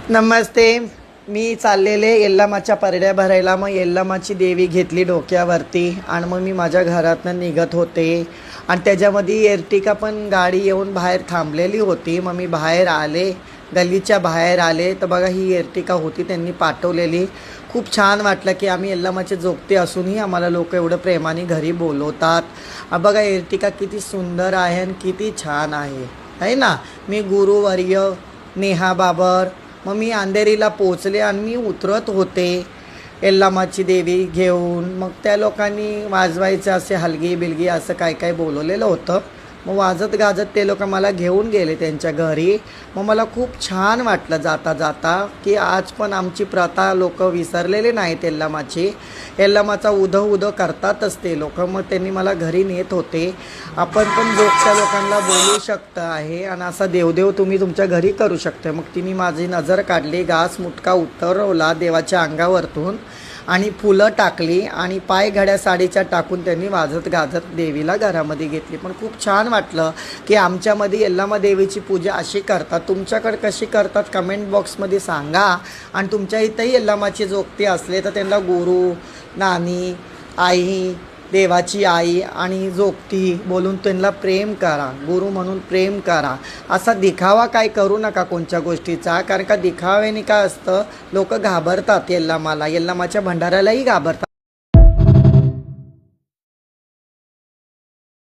नमस्ते. मी चाललेले यल्लामाच्या परड्या भरायला. मग यल्लामाची देवी घेतली डोक्यावरती आणि मग मी माझ्या घरातनं निघत होते आणि त्याच्यामध्ये एर्टिका पण गाडी येऊन बाहेर थांबलेली होती. मग मी बाहेर आले, गल्लीच्या बाहेर आले तर बघा ही एर्टिका होती त्यांनी पाठवलेली. खूप छान वाटलं की आम्ही यल्लामाचे जोगते असूनही आम्हाला लोक एवढं प्रेमाने घरी बोलवतात. बघा एर्टिका किती सुंदर आहे आणि किती छान आहे ना. मी गुरुवर्य नेहा बाबर. मग मी अंधेरीला पोचले आणि मी उतरत होते यल्लामाची देवी घेऊन. मग त्या लोकांनी वाजवायचं असे हलगी बिलगी असं काय काय बोलवलेलं होतं. मग वाजत गाजत ते लोक मला घेऊन गेले त्यांच्या घरी. मग मला खूप छान वाटलं जाता जाता की आज पण आमची प्रथा लोक विसरलेले नाहीत यल्लामाची. यल्लामाचा उधं करतातच ते लोक. मग त्यांनी मला घरी नेत होते. आपण पण जोगच्या लोकांना बोलू शकता आहे आणि असा देवदेव तुम्ही तुमच्या घरी करू शकता. मग तिने माझी नजर काढली, घास मुटका उतरवला देवाच्या अंगावरतून आणि फुलं टाकली आणि पायघड्या साडीच्या टाकून त्यांनी वाजत गाजत देवीला घरामध्ये घेतली. पण खूप छान वाटलं की आमच्यामध्ये यल्लामा देवीची पूजा अशी करतात. तुमच्याकडे कशी करतात कमेंट बॉक्समध्ये सांगा. आणि तुमच्या इथंही यल्लामाचे जोगते असले तर त्यांना गुरु, नानी, आई, देवाची आई आणि जोगती बोलून त्यांना प्रेम करा, गुरु म्हणून प्रेम करा. असा दिखावा काय करू नका कोणत्या गोष्टीचा. कारण का दिखाव्याने काय असतं, लोक घाबरतात यल्लामाला, यल्लामाच्या भंडाऱ्यालाही घाबरतात.